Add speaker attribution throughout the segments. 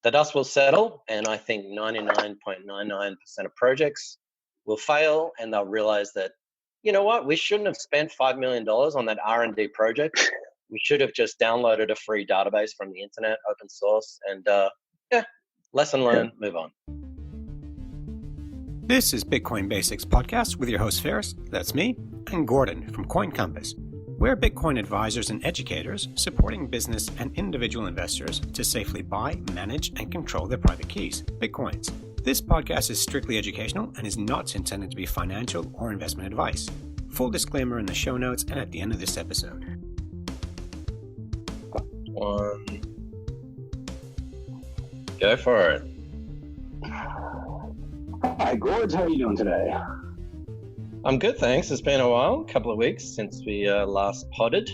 Speaker 1: the dust will settle, and I think 99.99% of projects will fail, and they'll realize that, you know what, we shouldn't have spent $5 million on that R&D project. We should have just downloaded a free database from the internet, open source, and lesson learned, move on.
Speaker 2: This is Bitcoin Basics Podcast with your host Ferris, that's me, and Gordon from Coin Compass. We're Bitcoin advisors and educators supporting business and individual investors to safely buy, manage, and control their private keys, Bitcoins. This podcast is strictly educational and is not intended to be financial or investment advice. Full disclaimer in the show notes and at the end of this episode.
Speaker 1: Go for it.
Speaker 3: Hi, Gord. How are you doing today?
Speaker 1: I'm good, thanks. It's been a while, a couple of weeks since we last podded.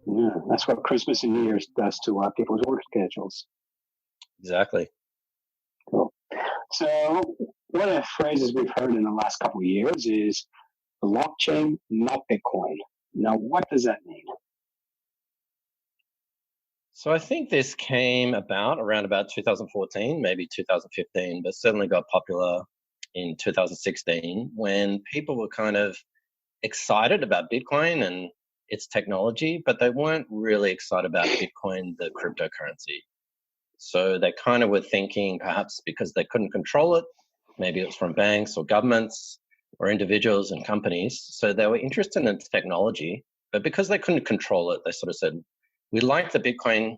Speaker 3: Yeah, that's what Christmas and New Year's does to people's work schedules.
Speaker 1: Exactly.
Speaker 3: Cool. So one of the phrases we've heard in the last couple of years is blockchain, not Bitcoin. Now, what does that mean?
Speaker 1: So I think this came about around 2014, maybe 2015, but certainly got popular in 2016 when people were kind of excited about Bitcoin and its technology, but they weren't really excited about Bitcoin, the cryptocurrency. So they kind of were thinking perhaps because they couldn't control it, maybe it was from banks or governments or individuals and companies. So they were interested in its technology, but because they couldn't control it, they sort of said, we like the Bitcoin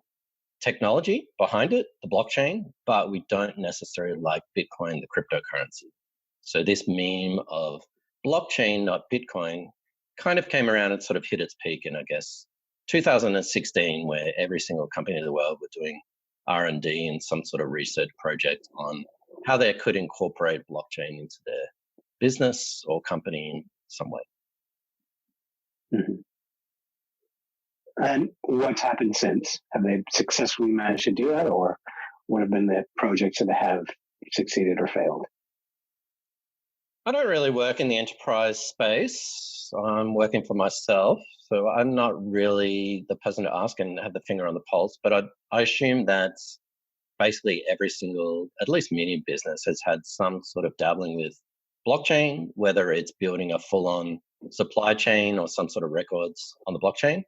Speaker 1: technology behind it, the blockchain, but we don't necessarily like Bitcoin, the cryptocurrency. So this meme of blockchain, not Bitcoin, kind of came around and sort of hit its peak in, I guess, 2016, where every single company in the world were doing R&D and some sort of research project on how they could incorporate blockchain into their business or company in some way.
Speaker 3: Mm-hmm. And what's happened since? Have they successfully managed to do that, or what have been the projects that have succeeded or failed?
Speaker 1: I don't really work in the enterprise space. I'm working for myself, so I'm not really the person to ask and have the finger on the pulse, but I assume that basically every single, at least medium business, has had some sort of dabbling with blockchain, whether it's building a full-on supply chain or some sort of records on the blockchain,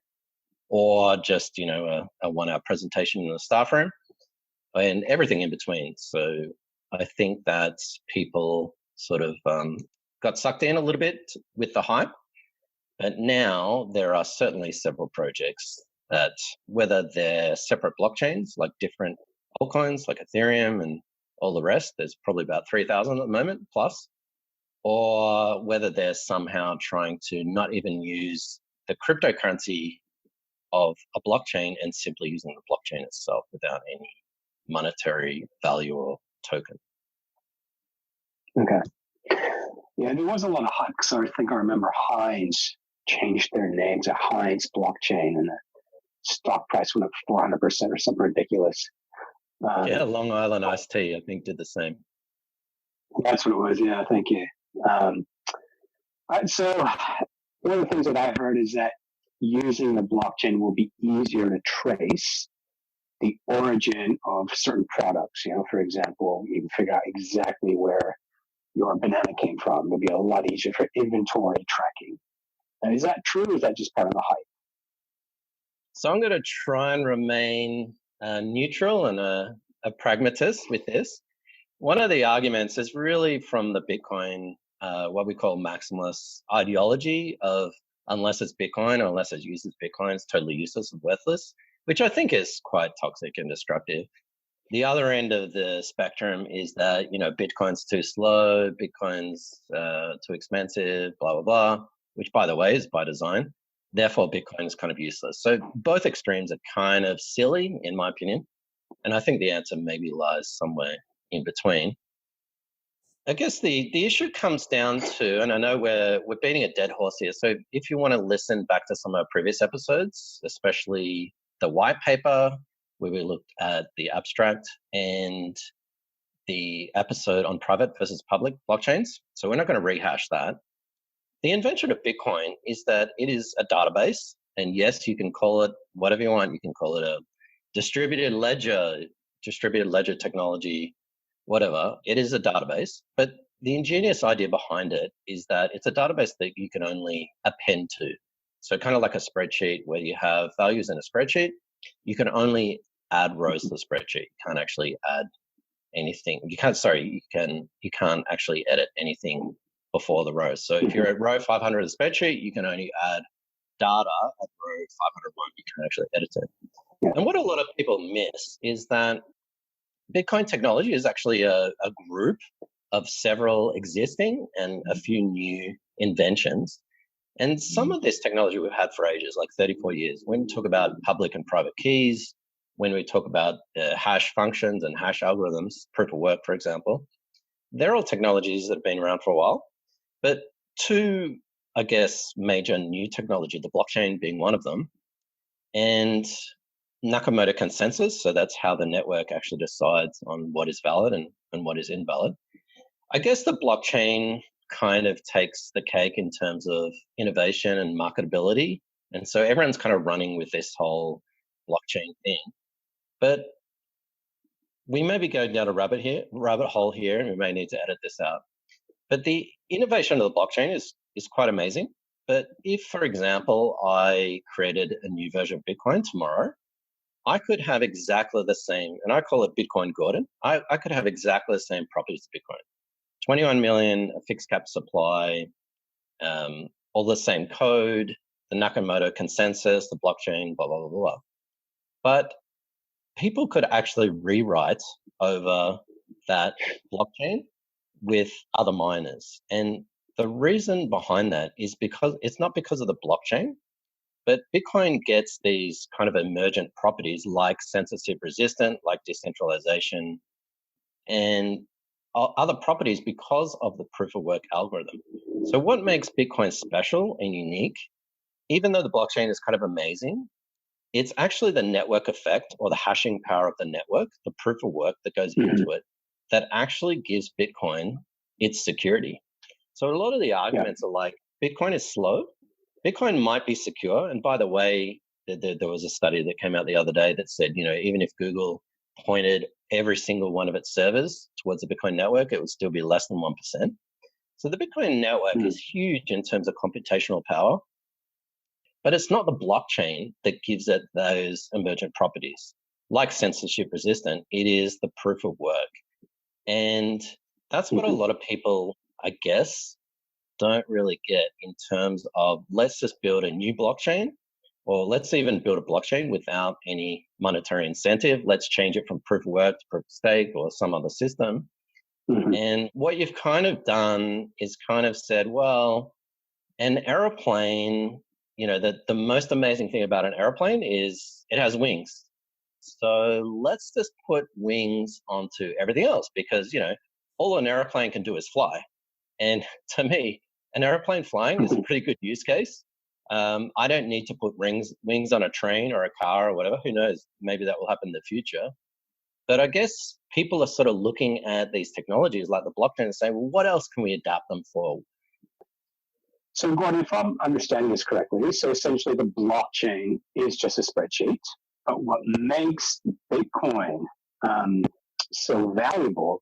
Speaker 1: or just, a 1-hour presentation in the staff room, and everything in between. So I think that people sort of got sucked in a little bit with the hype. But now there are certainly several projects that, whether they're separate blockchains, like different altcoins, like Ethereum and all the rest, there's probably about 3,000 at the moment plus, or whether they're somehow trying to not even use the cryptocurrency of a blockchain and simply using the blockchain itself without any monetary value or token.
Speaker 3: Okay. Yeah, there was a lot of hype because I think I remember Heinz changed their name to Heinz Blockchain and the stock price went up 400% or something ridiculous.
Speaker 1: Long Island Iced Tea, I think, did the same.
Speaker 3: That's what it was. Yeah, thank you. So one of the things that I heard is that using the blockchain will be easier to trace the origin of certain products. For example, you can figure out exactly where your banana came from. It'll be a lot easier for inventory tracking. And is that true, or is that just part of the hype?
Speaker 1: So I'm going to try and remain neutral and a pragmatist with this. One of the arguments is really from the Bitcoin, what we call maximalist ideology of unless it's Bitcoin or unless it uses Bitcoin, it's totally useless and worthless, which I think is quite toxic and destructive. The other end of the spectrum is that, Bitcoin's too slow, Bitcoin's too expensive, blah, blah, blah, which, by the way, is by design. Therefore, Bitcoin is kind of useless. So both extremes are kind of silly, in my opinion. And I think the answer maybe lies somewhere in between. I guess the issue comes down to, and I know we're beating a dead horse here, so if you want to listen back to some of our previous episodes, especially the white paper, where we looked at the abstract, and the episode on private versus public blockchains. So we're not going to rehash that. The invention of Bitcoin is that it is a database. And yes, you can call it whatever you want. You can call it a distributed ledger. distributed ledger technology, whatever. It is a database, but the ingenious idea behind it is that it's a database that you can only append to. So kind of like a spreadsheet where you have values in a spreadsheet, you can only add rows to the spreadsheet. You can't actually add anything. You can't actually edit anything before the rows. So if you're at row 500 of the spreadsheet, you can only add data at row 501. You can't actually edit it.
Speaker 3: Yeah.
Speaker 1: And what a lot of people miss is that Bitcoin technology is actually a group of several existing and a few new inventions. And some of this technology we've had for ages, like 34 years. When we talk about public and private keys, when we talk about hash functions and hash algorithms, proof of work, for example, they're all technologies that have been around for a while. But two, I guess, major new technology, the blockchain being one of them, and Nakamoto consensus. So that's how the network actually decides on what is valid and what is invalid. I guess the blockchain kind of takes the cake in terms of innovation and marketability. And so everyone's kind of running with this whole blockchain thing. But we may be going down a rabbit hole here, and we may need to edit this out. But the innovation of the blockchain is quite amazing. But if, for example, I created a new version of Bitcoin tomorrow, I could have exactly the same, and I call it Bitcoin Gordon. I could have exactly the same properties of Bitcoin. 21 million, a fixed cap supply, all the same code, the Nakamoto consensus, the blockchain, blah, blah, blah, blah. But people could actually rewrite over that blockchain with other miners. And the reason behind that is because it's not because of the blockchain, but Bitcoin gets these kind of emergent properties like censorship resistant, like decentralization, and other properties because of the proof of work algorithm. So what makes Bitcoin special and unique, even though the blockchain is kind of amazing, it's actually the network effect or the hashing power of the network, the proof of work that goes into it, that actually gives Bitcoin its security. So a lot of the arguments are like, Bitcoin is slow. Bitcoin might be secure. And by the way, there was a study that came out the other day that said, even if Google pointed every single one of its servers towards the Bitcoin network, it would still be less than 1%. So the Bitcoin network is huge in terms of computational power, but it's not the blockchain that gives it those emergent properties. Like censorship resistant, it is the proof of work. And that's what a lot of people, I guess, don't really get in terms of let's just build a new blockchain, or let's even build a blockchain without any monetary incentive. Let's change it from proof of work to proof of stake or some other system. And what you've kind of done is kind of said, well, an aeroplane, the most amazing thing about an aeroplane is it has wings. So let's just put wings onto everything else because, all an airplane can do is fly. And to me, an airplane flying is a pretty good use case. I don't need to put wings on a train or a car or whatever. Who knows? Maybe that will happen in the future. But I guess people are sort of looking at these technologies like the blockchain and saying, well, what else can we adapt them for?
Speaker 3: So, Gordon, if I'm understanding this correctly, so essentially the blockchain is just a spreadsheet, but what makes Bitcoin so valuable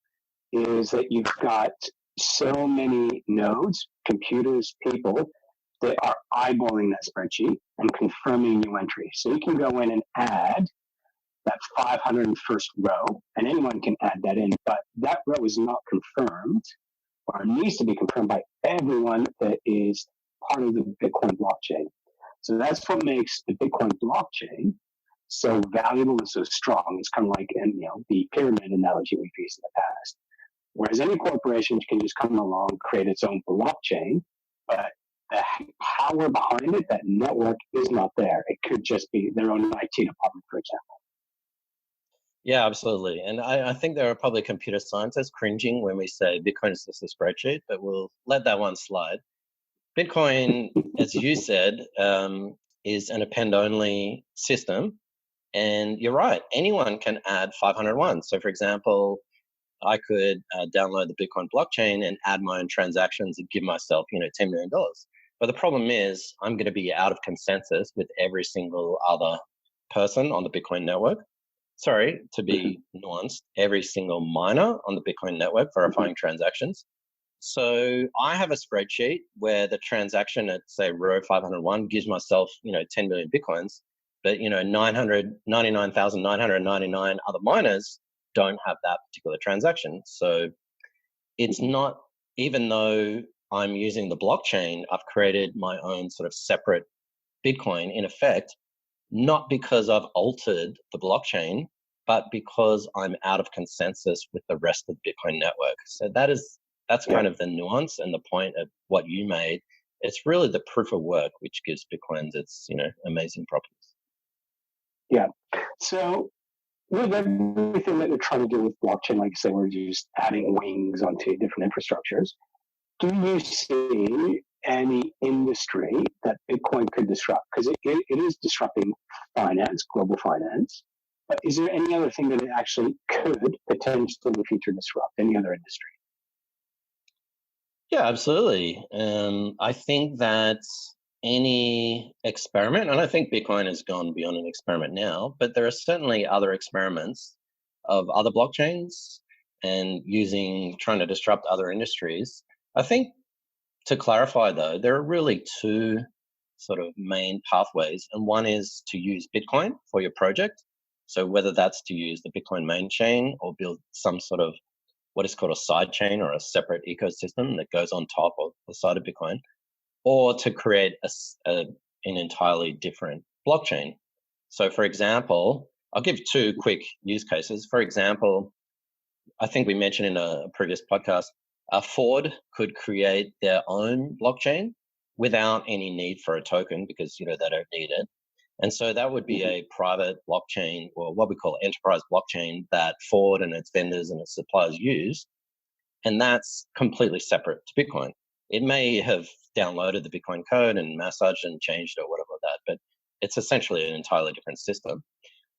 Speaker 3: is that you've got so many nodes, computers, people that are eyeballing that spreadsheet and confirming new entries. So you can go in and add that 501st row, and anyone can add that in, but that row is not confirmed or needs to be confirmed by everyone that is part of the Bitcoin blockchain. So that's what makes the Bitcoin blockchain so valuable and so strong. It's kind of like the pyramid analogy we've used in the past. Whereas any corporation can just come along, create its own blockchain, but the power behind it, that network, is not there. It could just be their own IT department, for example.
Speaker 1: Yeah, absolutely. And I think there are probably computer scientists cringing when we say Bitcoin is just a spreadsheet, but we'll let that one slide. Bitcoin, as you said, is an append-only system. And you're right, anyone can add 501. So for example, I could download the Bitcoin blockchain and add my own transactions and give myself, $10 million. But the problem is I'm going to be out of consensus with every single other person on the Bitcoin network. to be nuanced, every single miner on the Bitcoin network verifying transactions. So I have a spreadsheet where the transaction at, say, row 501 gives myself, 10 million Bitcoins, but, 999,999 other miners don't have that particular transaction. So it's not, even though I'm using the blockchain, I've created my own sort of separate Bitcoin in effect, not because I've altered the blockchain, but because I'm out of consensus with the rest of the Bitcoin network. So that's kind of the nuance and the point of what you made. It's really the proof of work which gives Bitcoins its, amazing properties.
Speaker 3: Yeah. So with everything that they're trying to do with blockchain, like you say, we're just adding wings onto different infrastructures. Do you see any industry that Bitcoin could disrupt? Because it is disrupting finance, global finance. But is there any other thing that it actually could potentially in the future disrupt? Any other industry?
Speaker 1: Yeah, absolutely. I think that any experiment, and I think Bitcoin has gone beyond an experiment now, but there are certainly other experiments of other blockchains and trying to disrupt other industries. I think, to clarify though, there are really two sort of main pathways, and one is to use Bitcoin for your project. So whether that's to use the Bitcoin main chain or build some sort of what is called a side chain or a separate ecosystem that goes on top of the side of Bitcoin, or to create an entirely different blockchain. So for example, I'll give two quick use cases. For example, I think we mentioned in a previous podcast, Ford could create their own blockchain without any need for a token because, they don't need it. And so that would be a private blockchain, or what we call enterprise blockchain, that Ford and its vendors and its suppliers use. And that's completely separate to Bitcoin. It may have downloaded the Bitcoin code and massaged and changed or whatever that, but it's essentially an entirely different system.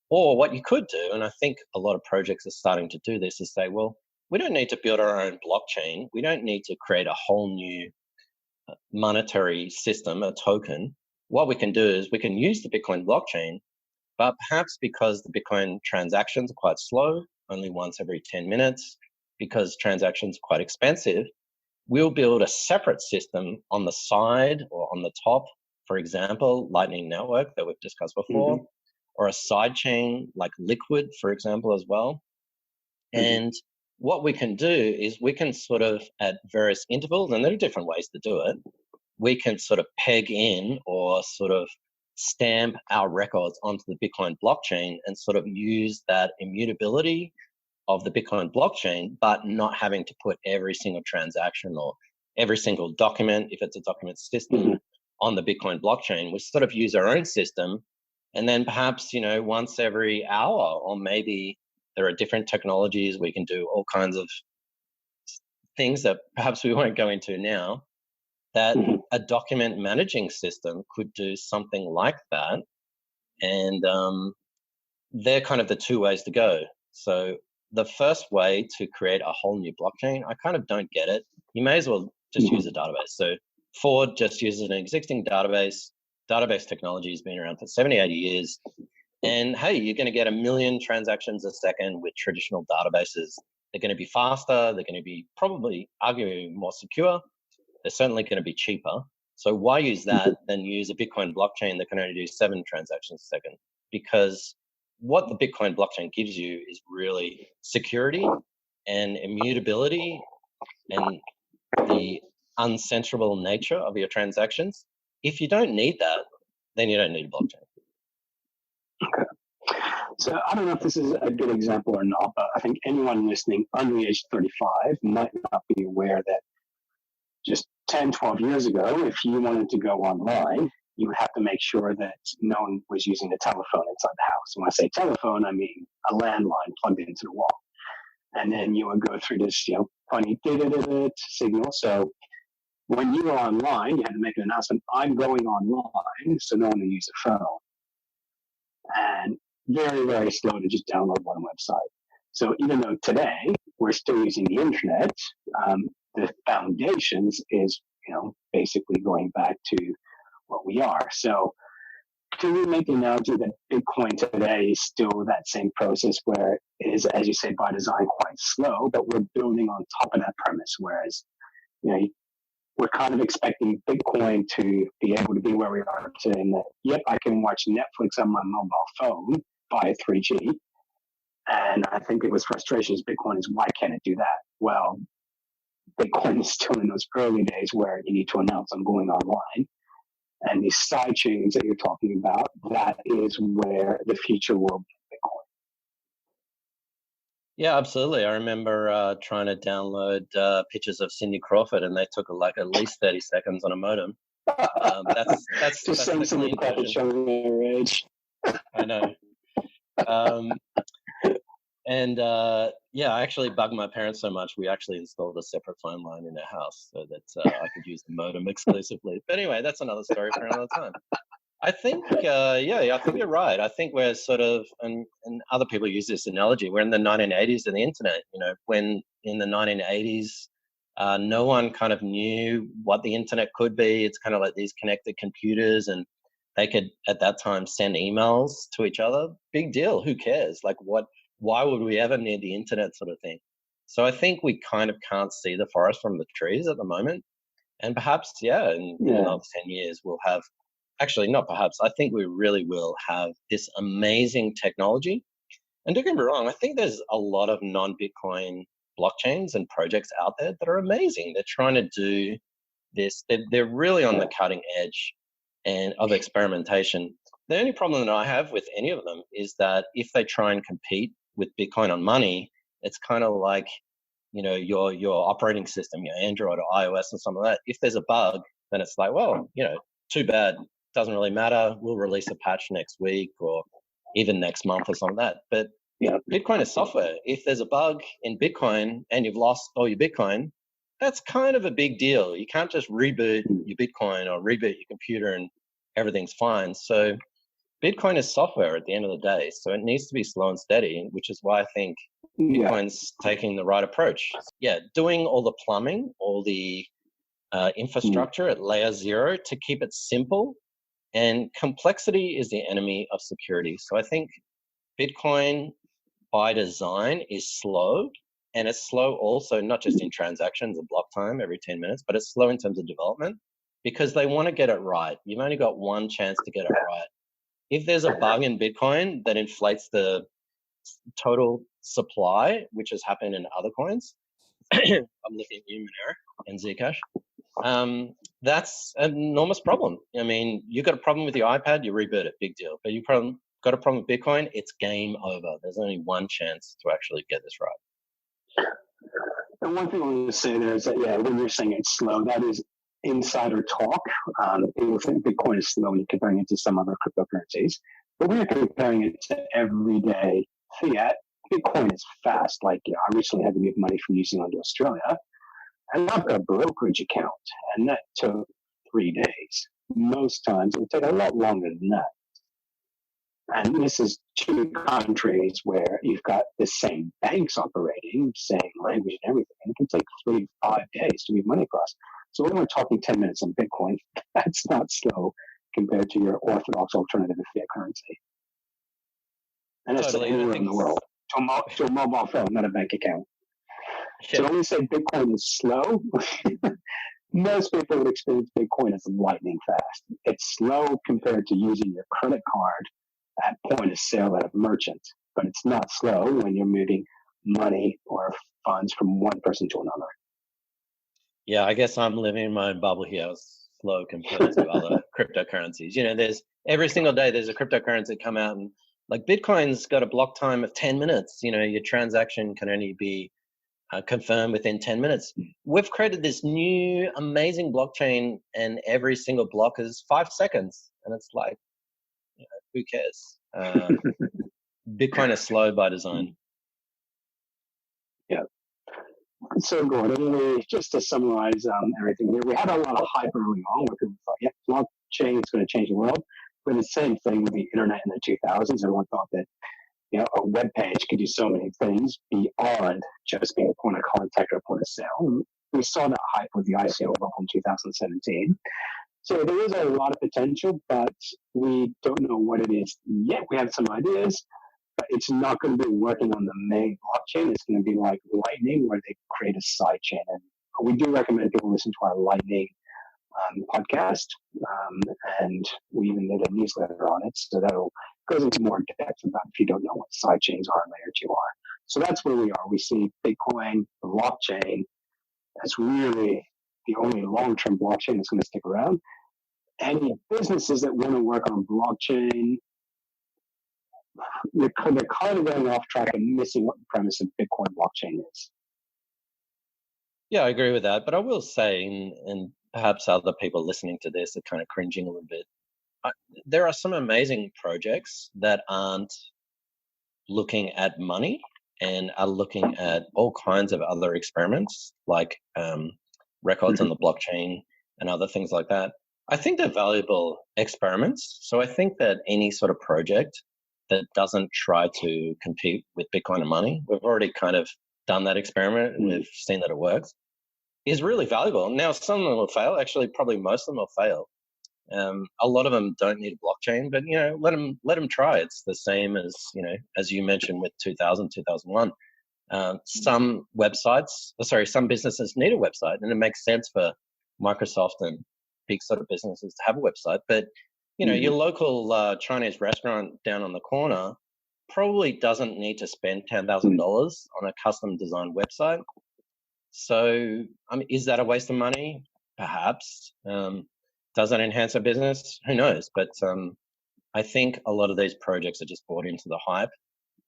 Speaker 1: Or what you could do, and I think a lot of projects are starting to do this, is say, well, we don't need to build our own blockchain. We don't need to create a whole new monetary system, a token. What we can do is we can use the Bitcoin blockchain, but perhaps because the Bitcoin transactions are quite slow, only once every 10 minutes, because transactions are quite expensive, we'll build a separate system on the side or on the top, for example, Lightning Network that we've discussed before, or a side chain like Liquid, for example, as well. And what we can do is we can sort of, at various intervals, and there are different ways to do it, we can sort of peg in or sort of stamp our records onto the Bitcoin blockchain and sort of use that immutability of the Bitcoin blockchain, but not having to put every single transaction or every single document, if it's a document system, on the Bitcoin blockchain. We sort of use our own system. And then perhaps, once every hour, or maybe there are different technologies, we can do all kinds of things that perhaps we won't go into now, that a document managing system could do something like that. And they're kind of the two ways to go. So the first way, to create a whole new blockchain, I kind of don't get it. You may as well just use a database. So Ford just uses an existing database. Database technology has been around for 70, 80 years. And hey, you're going to get 1 million transactions a second with traditional databases. They're going to be faster. They're going to be probably arguably more secure. They're certainly going to be cheaper. So why use that than use a Bitcoin blockchain that can only do 7 transactions a second? Because what the Bitcoin blockchain gives you is really security and immutability and the uncensorable nature of your transactions. If you don't need that, then you don't need a blockchain.
Speaker 3: Okay. So I don't know if this is a good example or not, but I think anyone listening under the age of 35 might not be aware that just 10, 12 years ago, if you wanted to go online, you would have to make sure that no one was using a telephone inside the house. When I say telephone, I mean a landline plugged into the wall. And then you would go through this, funny signal. So when you were online, you had to make an announcement, I'm going online, so no one would use a phone. And very, very slow to just download one website. So even though today we're still using the internet, the foundations is, basically going back to what we are. So can we make the analogy that Bitcoin today is still that same process where it is, as you say, by design quite slow, but we're building on top of that premise, whereas, we're kind of expecting Bitcoin to be able to be where we are today. And that, yep, I can watch Netflix on my mobile phone via 3G. And I think it was frustrations. Bitcoin is, why can't it do that? Well, Bitcoin is still in those early days where you need to announce I'm going online. And these side chains that you're talking about, that is where the future will be Bitcoin.
Speaker 1: Yeah, absolutely. I remember trying to download pictures of Cindy Crawford, and they took like at least 30 seconds on a modem. That's
Speaker 3: just saying Cindy Crawford showing their age.
Speaker 1: I know. I actually bugged my parents so much, we actually installed a separate phone line in our house so that I could use the modem exclusively. But anyway, that's another story for another time. I think, I think you're right. I think we're sort of, and other people use this analogy, we're in the 1980s of the internet. When in the 1980s, no one kind of knew what the internet could be. It's kind of like these connected computers, and they could, at that time, send emails to each other. Big deal. Who cares? Like, why would we ever need the internet, sort of thing? So I think we kind of can't see the forest from the trees at the moment. And perhaps, in another 10 years, we'll have, actually, not perhaps, I think we really will have this amazing technology. And don't get me wrong, I think there's a lot of non-Bitcoin blockchains and projects out there that are amazing. They're trying to do this. They're really on the cutting edge and of experimentation. The only problem that I have with any of them is that if they try and compete with Bitcoin on money, it's kind of like, your operating system, your Android or iOS and something like that. If there's a bug, then it's like, well, too bad. Doesn't really matter. We'll release a patch next week or even next month or something like that. But Bitcoin is software. If there's a bug in Bitcoin and you've lost all your Bitcoin, that's kind of a big deal. You can't just reboot your Bitcoin or reboot your computer and everything's fine. So Bitcoin is software at the end of the day. So it needs to be slow and steady, which is why I think Bitcoin's taking the right approach. Doing all the plumbing, all the infrastructure at layer 0 to keep it simple. And complexity is the enemy of security. So I think Bitcoin by design is slow, and it's slow also not just in transactions and block time every 10 minutes, but it's slow in terms of development because they want to get it right. You've only got one chance to get it right. If there's a bug in Bitcoin that inflates the total supply, which has happened in other coins, I'm looking at you, Monero and Zcash, that's an enormous problem. I mean, you got a problem with your iPad, you reboot it, big deal. But you got a problem with Bitcoin, it's game over. There's only one chance to actually get this right.
Speaker 3: And one thing I want to say there is that, when you're saying it's slow, that is insider talk. People think Bitcoin is slow when you're comparing it to some other cryptocurrencies. But when you're comparing it to everyday fiat, Bitcoin is fast. Like, I recently had to move money from New Zealand to Australia. And I've got a brokerage account, and that took 3 days. Most times it would take a lot longer than that. And this is two countries where you've got the same banks operating, same language and everything, and it can take 3 to 5 days to move money across. So when we're talking 10 minutes on Bitcoin, that's not slow compared to your orthodox alternative fiat currency. And that's anywhere in the world. To a mobile phone, not a bank account. So when we say Bitcoin is slow, most people would experience Bitcoin as lightning fast. It's slow compared to using your credit card at point of sale at a merchant, but it's not slow when you're moving money or funds from one person to another.
Speaker 1: Yeah, I guess I'm living in my own bubble here. It's slow compared to other cryptocurrencies. There's every single day there's a cryptocurrency come out, and like Bitcoin's got a block time of 10 minutes. Your transaction can only be confirmed within 10 minutes. We've created this new amazing blockchain, and every single block is 5 seconds. And it's like, who cares? Bitcoin is slow by design.
Speaker 3: Yeah. So, Gordon, just to summarize everything here, we had a lot of hype early on where people thought, blockchain is going to change the world. But the same thing with the internet in the 2000s. Everyone thought that a web page could do so many things beyond just being a point of contact or point of sale. We saw that hype with the ICO bubble in 2017. So there is a lot of potential, but we don't know what it is yet. We have some ideas, but it's not going to be working on the main blockchain. It's going to be like Lightning, where they create a side chain. And we do recommend people listen to our Lightning podcast, and we even did a newsletter on it. So that'll goes into more depth about if you don't know what side chains are and layer 2 are. So that's where we are. We see Bitcoin, the blockchain, as really the only long-term blockchain that's going to stick around. Any businesses that want to work on blockchain, they're kind of going off track and missing what the premise of Bitcoin blockchain is.
Speaker 1: Yeah, I agree with that. But I will say, and perhaps other people listening to this are kind of cringing a little bit, there are some amazing projects that aren't looking at money and are looking at all kinds of other experiments, like records on the blockchain and other things like that. I think they're valuable experiments. So I think that any sort of project that doesn't try to compete with Bitcoin and money, we've already kind of done that experiment and we've seen that it works, is really valuable. Now, some of them will fail. Actually, probably most of them will fail. A lot of them don't need a blockchain, but let them try. It's the same as as you mentioned with 2000, 2001. Some businesses need a website, and it makes sense for Microsoft and big sort of businesses to have a website. But your local Chinese restaurant down on the corner probably doesn't need to spend $10,000 on a custom designed website. So, is that a waste of money? Perhaps. Does that enhance a business? Who knows? But I think a lot of these projects are just bought into the hype.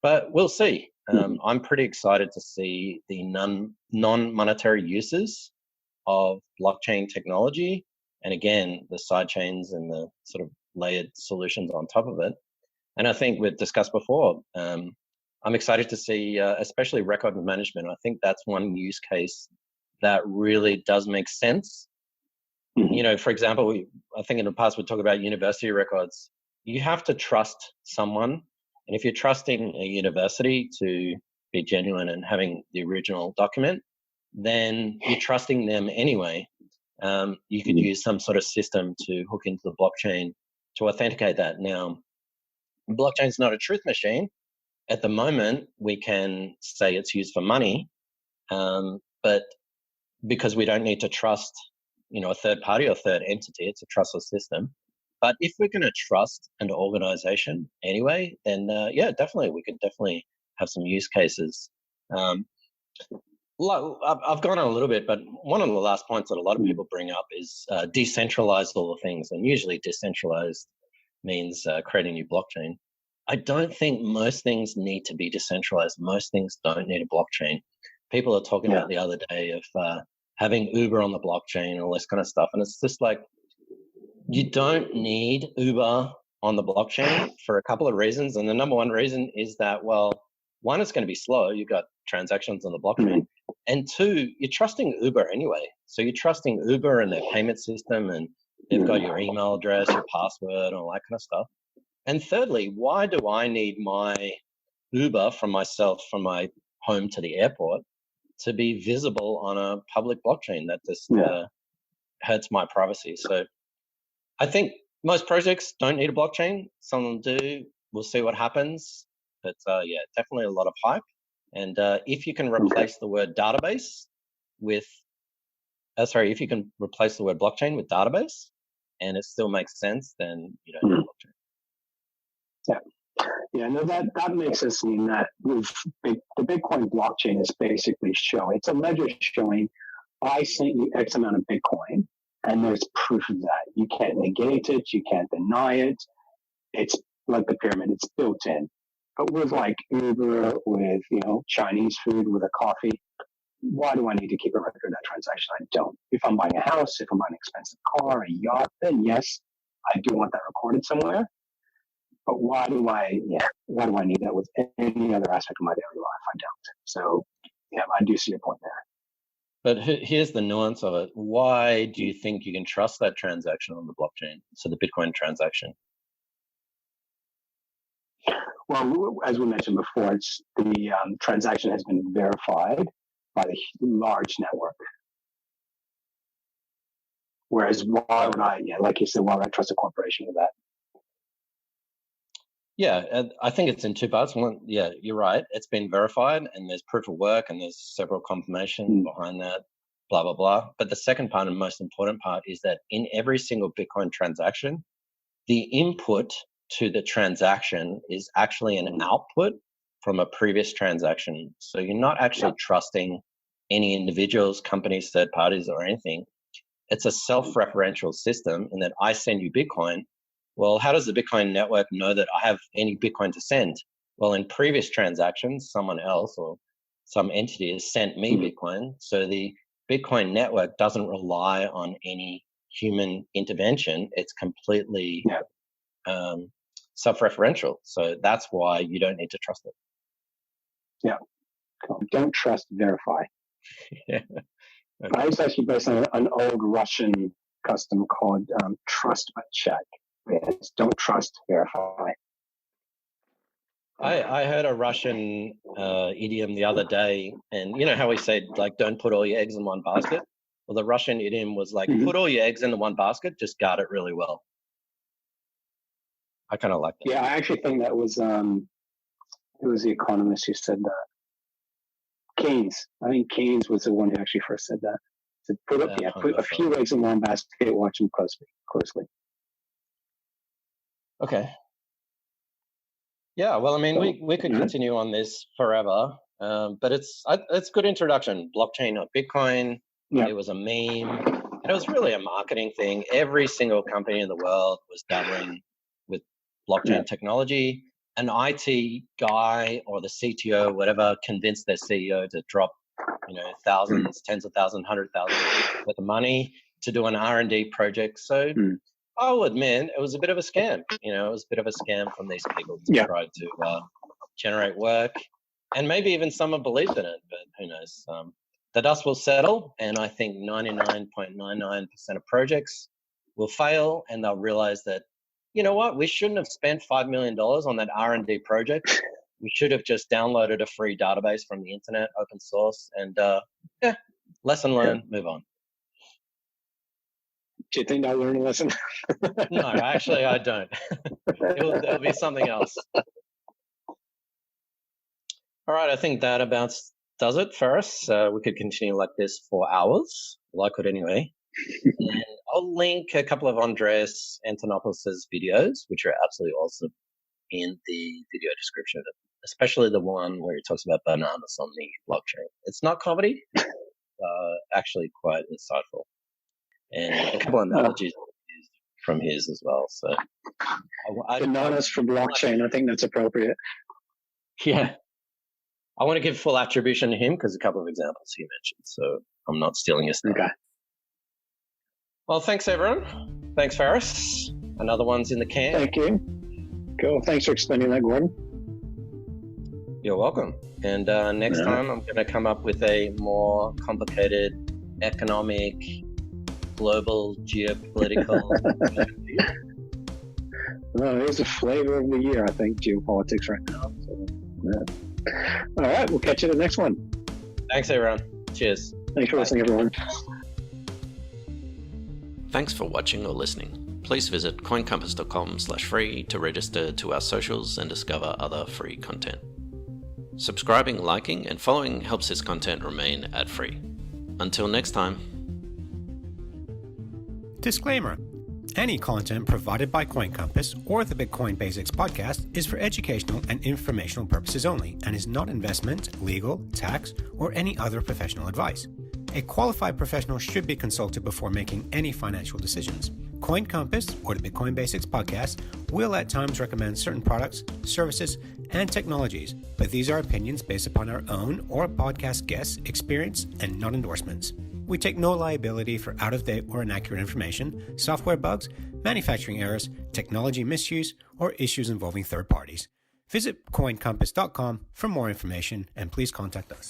Speaker 1: But we'll see. I'm pretty excited to see the non-monetary uses of blockchain technology. And again, the side chains and the sort of layered solutions on top of it. And I think we've discussed before, I'm excited to see, especially record management. I think that's one use case that really does make sense. For example, I think in the past we talked about university records. You have to trust someone. And if you're trusting a university to be genuine and having the original document, then you're trusting them anyway. You could use some sort of system to hook into the blockchain to authenticate that. Now, blockchain is not a truth machine. At the moment, we can say it's used for money, but because we don't need to trust, a third party or third entity, it's a trustless system. But if we're going to trust an organization anyway, then definitely, we could definitely have some use cases. I've gone on a little bit, but one of the last points that a lot of people bring up is decentralized all the things. And usually decentralized means creating a new blockchain. I don't think most things need to be decentralized. Most things don't need a blockchain. People are talking about the other day of having Uber on the blockchain and all this kind of stuff. And it's just like, you don't need Uber on the blockchain for a couple of reasons. And the number one reason is that, well, one, it's going to be slow. You've got transactions on the blockchain. And two, you're trusting Uber anyway. So you're trusting Uber and their payment system, and they've got your email address, your password, and all that kind of stuff. And thirdly, why do I need my Uber from myself, from my home to the airport, to be visible on a public blockchain? That just hurts my privacy. So I think most projects don't need a blockchain. Some of them do. We'll see what happens. But definitely a lot of hype. And if you can replace the word database with, if you can replace the word blockchain with database, and it still makes sense, then you don't need a blockchain.
Speaker 3: No, that makes us mean that with the Bitcoin blockchain is basically it's a ledger showing I sent you X amount of Bitcoin, and there's proof of that. You can't negate it, you can't deny it. It's like the pyramid, it's built in. But with like Uber, with Chinese food, with a coffee, why do I need to keep a record of that transaction? I don't. If I'm buying a house, if I'm buying an expensive car, a yacht, then yes, I do want that recorded somewhere. But why do I need that with any other aspect of my daily life? I don't. So, I do see your point there.
Speaker 1: But here's the nuance of it. Why do you think you can trust that transaction on the blockchain? So the Bitcoin transaction.
Speaker 3: Well, as we mentioned before, it's the transaction has been verified by the large network. Whereas why would I, like you said, why would I trust a corporation with that?
Speaker 1: Yeah, and I think it's in two parts. One, yeah, you're right. It's been verified and there's proof of work and there's several confirmations behind that, blah, blah, blah. But the second part and most important part is that in every single Bitcoin transaction, the input to the transaction is actually an output from a previous transaction. So you're not actually trusting any individuals, companies, third parties, or anything. It's a self-referential system in that I send you Bitcoin. Well, how does the Bitcoin network know that I have any Bitcoin to send? Well, in previous transactions, someone else or some entity has sent me Bitcoin. So the Bitcoin network doesn't rely on any human intervention. It's completely self-referential. So that's why you don't need to trust it.
Speaker 3: Yeah. Don't trust, verify.
Speaker 1: Yeah.
Speaker 3: Okay. I was actually based on an old Russian custom called trust but check. It's don't trust, verify.
Speaker 1: I heard a Russian idiom the other day, and you know how we say, like, don't put all your eggs in one basket? Well, the Russian idiom was like, put all your eggs into one basket, just guard it really well. I kind of like that.
Speaker 3: Yeah, I actually think that was, it was the economist who said that. Keynes. I think Keynes was the one who actually first said that. So put a few eggs in one basket, watch them closely.
Speaker 1: Okay. Yeah, well, I mean, we could continue on this forever, but it's a good introduction. Blockchain, not Bitcoin. It was a meme, and it was really a marketing thing. Every single company in the world was dabbling with blockchain technology. An IT guy or the CTO, whatever, convinced their CEO to drop, thousands, tens of thousands, 100,000 worth of money to do an R&D project. So I'll admit it was a bit of a scam. It was a bit of a scam from these people to try to generate work, and maybe even someone believed in it, but who knows? The dust will settle, and I think 99.99% of projects will fail, and they'll realize that, you know what, we shouldn't have spent $5 million on that R&D project. We should have just downloaded a free database from the internet, open source, and lesson learned, move on.
Speaker 3: Do you think I'll learn a lesson?
Speaker 1: No, actually, I don't. It'll be something else. All right, I think that about does it for us. We could continue like this for hours. Well, I could anyway. And I'll link a couple of Andreas Antonopoulos' videos, which are absolutely awesome, in the video description, especially the one where he talks about bananas on the blockchain. It's not comedy, actually quite insightful. And a couple of analogies from his as well. So
Speaker 3: bananas for blockchain, I think that's appropriate.
Speaker 1: Yeah. I want to give full attribution to him because a couple of examples he mentioned, so I'm not stealing his stuff.
Speaker 3: Okay.
Speaker 1: Well, thanks, everyone. Thanks, Ferris. Another one's in the can.
Speaker 3: Thank you. Cool. Thanks for explaining that, Gordon.
Speaker 1: You're welcome. And next time, I'm going to come up with a more complicated economic, global, geopolitical.
Speaker 3: Well, it is a flavor of the year, I think, geopolitics right now. So, all right. We'll catch you in the next one.
Speaker 1: Thanks, everyone. Cheers.
Speaker 3: Thanks for listening, everyone.
Speaker 4: Thanks for watching or listening. Please visit coincompass.com/free to register to our socials and discover other free content. Subscribing, liking, and following helps this content remain ad-free. Until next time.
Speaker 2: Disclaimer. Any content provided by Coin Compass or the Bitcoin Basics podcast is for educational and informational purposes only and is not investment, legal, tax, or any other professional advice. A qualified professional should be consulted before making any financial decisions. Coin Compass or the Bitcoin Basics podcast will at times recommend certain products, services, and technologies, but these are opinions based upon our own or podcast guests' experience and not endorsements. We take no liability for out-of-date or inaccurate information, software bugs, manufacturing errors, technology misuse, or issues involving third parties. Visit coincompass.com for more information and please contact us.